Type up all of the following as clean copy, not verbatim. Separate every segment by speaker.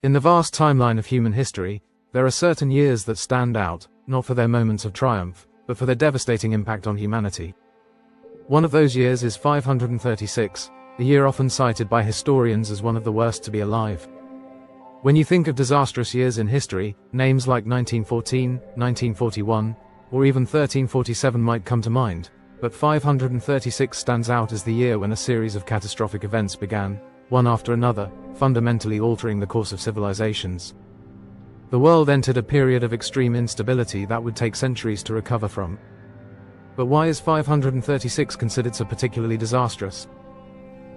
Speaker 1: In the vast timeline of human history, there are certain years that stand out, not for their moments of triumph, but for their devastating impact on humanity. One of those years is 536, a year often cited by historians as one of the worst to be alive. When you think of disastrous years in history, names like 1914, 1941, or even 1347 might come to mind, but 536 stands out as the year when a series of catastrophic events began, one after another, fundamentally altering the course of civilizations. The world entered a period of extreme instability that would take centuries to recover from. But why is 536 considered so particularly disastrous?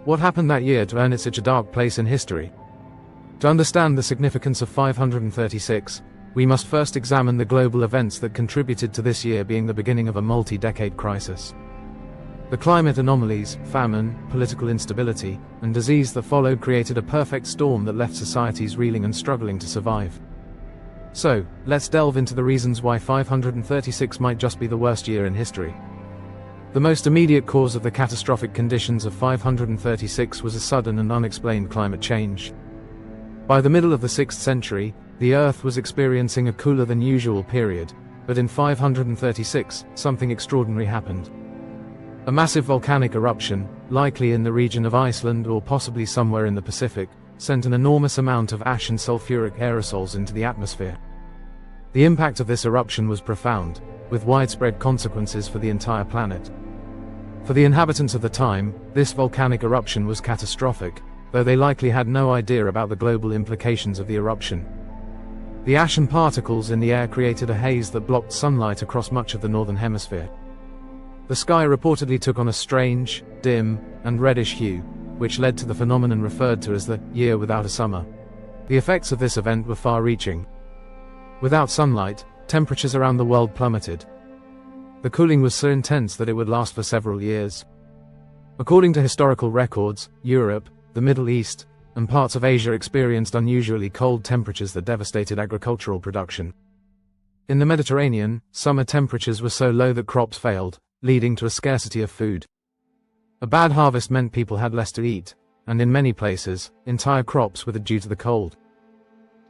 Speaker 1: What happened that year to earn it such a dark place in history? To understand the significance of 536, we must first examine the global events that contributed to this year being the beginning of a multi-decade crisis. The climate anomalies, famine, political instability, and disease that followed created a perfect storm that left societies reeling and struggling to survive. So, let's delve into the reasons why 536 might just be the worst year in history. The most immediate cause of the catastrophic conditions of 536 was a sudden and unexplained climate change. By the middle of the 6th century, the Earth was experiencing a cooler than usual period, but in 536, something extraordinary happened. A massive volcanic eruption, likely in the region of Iceland or possibly somewhere in the Pacific, sent an enormous amount of ash and sulfuric aerosols into the atmosphere. The impact of this eruption was profound, with widespread consequences for the entire planet. For the inhabitants of the time, this volcanic eruption was catastrophic, though they likely had no idea about the global implications of the eruption. The ash and particles in the air created a haze that blocked sunlight across much of the northern hemisphere. The sky reportedly took on a strange, dim, and reddish hue, which led to the phenomenon referred to as the year without a summer. The effects of this event were far-reaching. Without sunlight, temperatures around the world plummeted. The cooling was so intense that it would last for several years. According to historical records, Europe, the Middle East, and parts of Asia experienced unusually cold temperatures that devastated agricultural production. In the Mediterranean, summer temperatures were so low that crops failed, leading to a scarcity of food. A bad harvest meant people had less to eat, and in many places, entire crops withered due to the cold.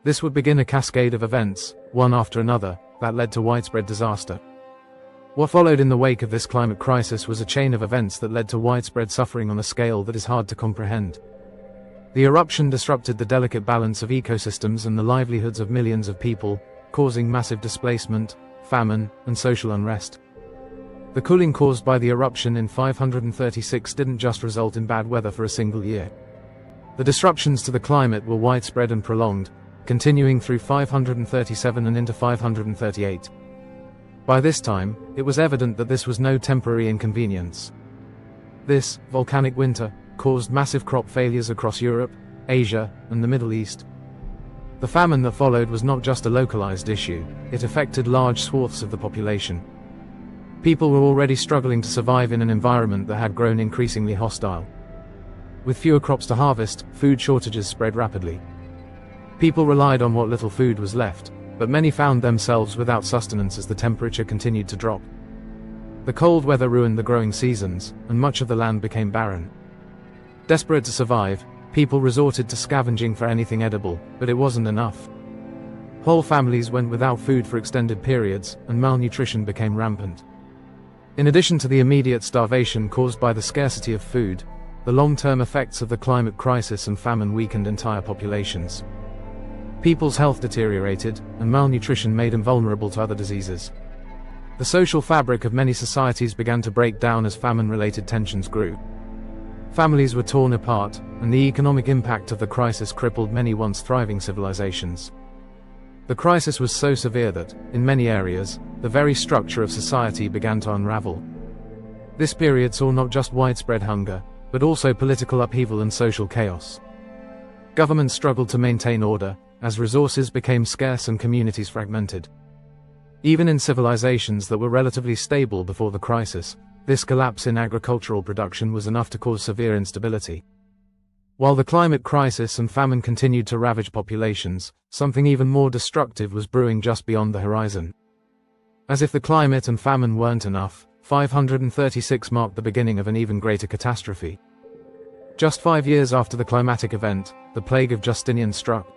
Speaker 1: This would begin a cascade of events, one after another, that led to widespread disaster. What followed in the wake of this climate crisis was a chain of events that led to widespread suffering on a scale that is hard to comprehend. The eruption disrupted the delicate balance of ecosystems and the livelihoods of millions of people, causing massive displacement, famine, and social unrest. The cooling caused by the eruption in 536 didn't just result in bad weather for a single year. The disruptions to the climate were widespread and prolonged, continuing through 537 and into 538. By this time, it was evident that this was no temporary inconvenience. This volcanic winter caused massive crop failures across Europe, Asia, and the Middle East. The famine that followed was not just a localized issue, it affected large swaths of the population. People were already struggling to survive in an environment that had grown increasingly hostile. With fewer crops to harvest, food shortages spread rapidly. People relied on what little food was left, but many found themselves without sustenance as the temperature continued to drop. The cold weather ruined the growing seasons, and much of the land became barren. Desperate to survive, people resorted to scavenging for anything edible, but it wasn't enough. Whole families went without food for extended periods, and malnutrition became rampant. In addition to the immediate starvation caused by the scarcity of food, the long-term effects of the climate crisis and famine weakened entire populations. People's health deteriorated, and malnutrition made them vulnerable to other diseases. The social fabric of many societies began to break down as famine-related tensions grew. Families were torn apart, and the economic impact of the crisis crippled many once thriving civilizations. The crisis was so severe that, in many areas, the very structure of society began to unravel. This period saw not just widespread hunger, but also political upheaval and social chaos. Governments struggled to maintain order, as resources became scarce and communities fragmented. Even in civilizations that were relatively stable before the crisis, this collapse in agricultural production was enough to cause severe instability. While the climate crisis and famine continued to ravage populations, something even more destructive was brewing just beyond the horizon. As if the climate and famine weren't enough, 536 marked the beginning of an even greater catastrophe. Just 5 years after the climatic event, the Plague of Justinian struck.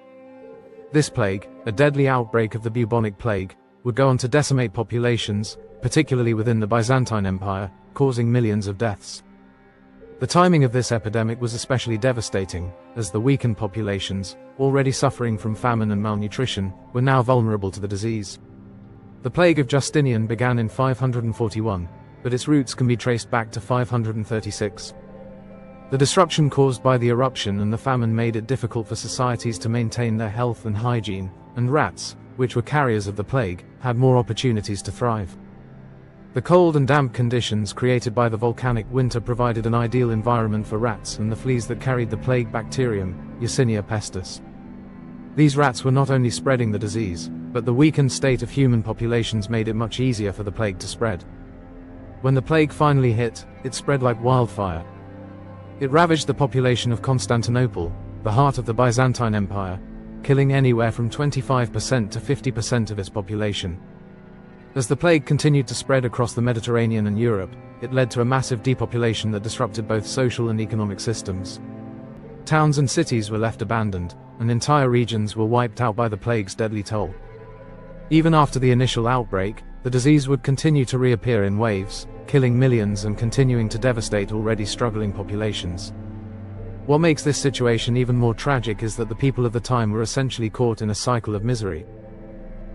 Speaker 1: This plague, a deadly outbreak of the bubonic plague, would go on to decimate populations, particularly within the Byzantine Empire, causing millions of deaths. The timing of this epidemic was especially devastating, as the weakened populations, already suffering from famine and malnutrition, were now vulnerable to the disease. The Plague of Justinian began in 541, but its roots can be traced back to 536. The disruption caused by the eruption and the famine made it difficult for societies to maintain their health and hygiene, and rats, which were carriers of the plague, had more opportunities to thrive. The cold and damp conditions created by the volcanic winter provided an ideal environment for rats and the fleas that carried the plague bacterium, Yersinia pestis. These rats were not only spreading the disease, but the weakened state of human populations made it much easier for the plague to spread. When the plague finally hit, it spread like wildfire. It ravaged the population of Constantinople, the heart of the Byzantine Empire, killing anywhere from 25% to 50% of its population. As the plague continued to spread across the Mediterranean and Europe, it led to a massive depopulation that disrupted both social and economic systems. Towns and cities were left abandoned, and entire regions were wiped out by the plague's deadly toll. Even after the initial outbreak, the disease would continue to reappear in waves, killing millions and continuing to devastate already struggling populations. What makes this situation even more tragic is that the people of the time were essentially caught in a cycle of misery.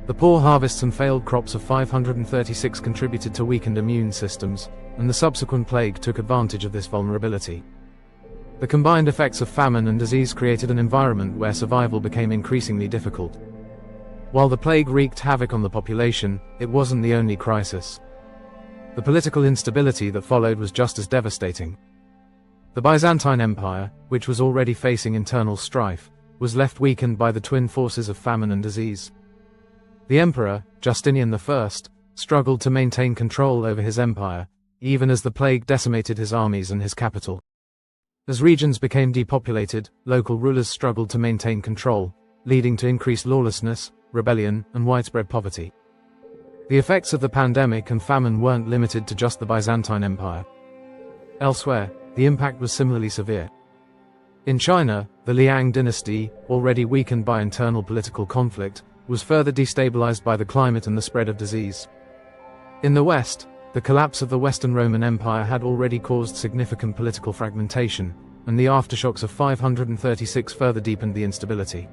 Speaker 1: The poor harvests and failed crops of 536 contributed to weakened immune systems, and the subsequent plague took advantage of this vulnerability. The combined effects of famine and disease created an environment where survival became increasingly difficult. While the plague wreaked havoc on the population, it wasn't the only crisis. The political instability that followed was just as devastating. The Byzantine Empire, which was already facing internal strife, was left weakened by the twin forces of famine and disease. The emperor, Justinian I, struggled to maintain control over his empire, even as the plague decimated his armies and his capital. As regions became depopulated, local rulers struggled to maintain control, leading to increased lawlessness, rebellion, and widespread poverty. The effects of the pandemic and famine weren't limited to just the Byzantine Empire. Elsewhere, the impact was similarly severe. In China, the Liang dynasty, already weakened by internal political conflict, was further destabilized by the climate and the spread of disease. In the West, the collapse of the Western Roman Empire had already caused significant political fragmentation, and the aftershocks of 536 further deepened the instability.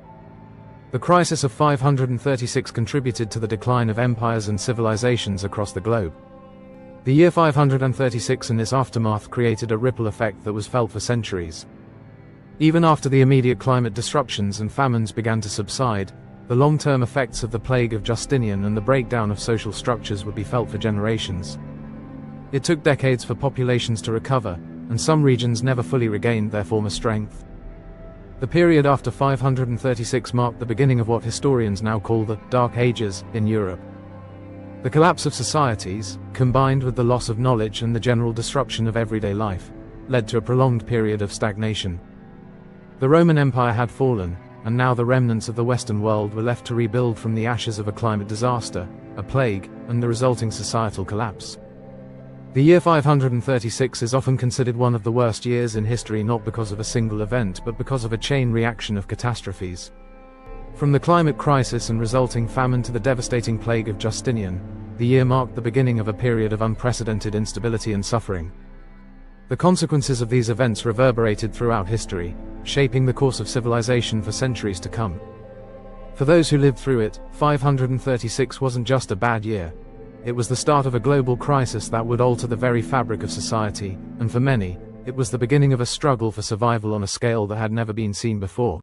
Speaker 1: The crisis of 536 contributed to the decline of empires and civilizations across the globe. The year 536 and its aftermath created a ripple effect that was felt for centuries. Even after the immediate climate disruptions and famines began to subside, the long-term effects of the Plague of Justinian and the breakdown of social structures would be felt for generations. It took decades for populations to recover, and some regions never fully regained their former strength. The period after 536 marked the beginning of what historians now call the Dark Ages in Europe. The collapse of societies, combined with the loss of knowledge and the general disruption of everyday life, led to a prolonged period of stagnation. The Roman Empire had fallen, and now the remnants of the Western world were left to rebuild from the ashes of a climate disaster, a plague, and the resulting societal collapse. The year 536 is often considered one of the worst years in history, not because of a single event but because of a chain reaction of catastrophes. From the climate crisis and resulting famine to the devastating Plague of Justinian, the year marked the beginning of a period of unprecedented instability and suffering. The consequences of these events reverberated throughout history, shaping the course of civilization for centuries to come. For those who lived through it, 536 wasn't just a bad year. It was the start of a global crisis that would alter the very fabric of society, and for many, it was the beginning of a struggle for survival on a scale that had never been seen before.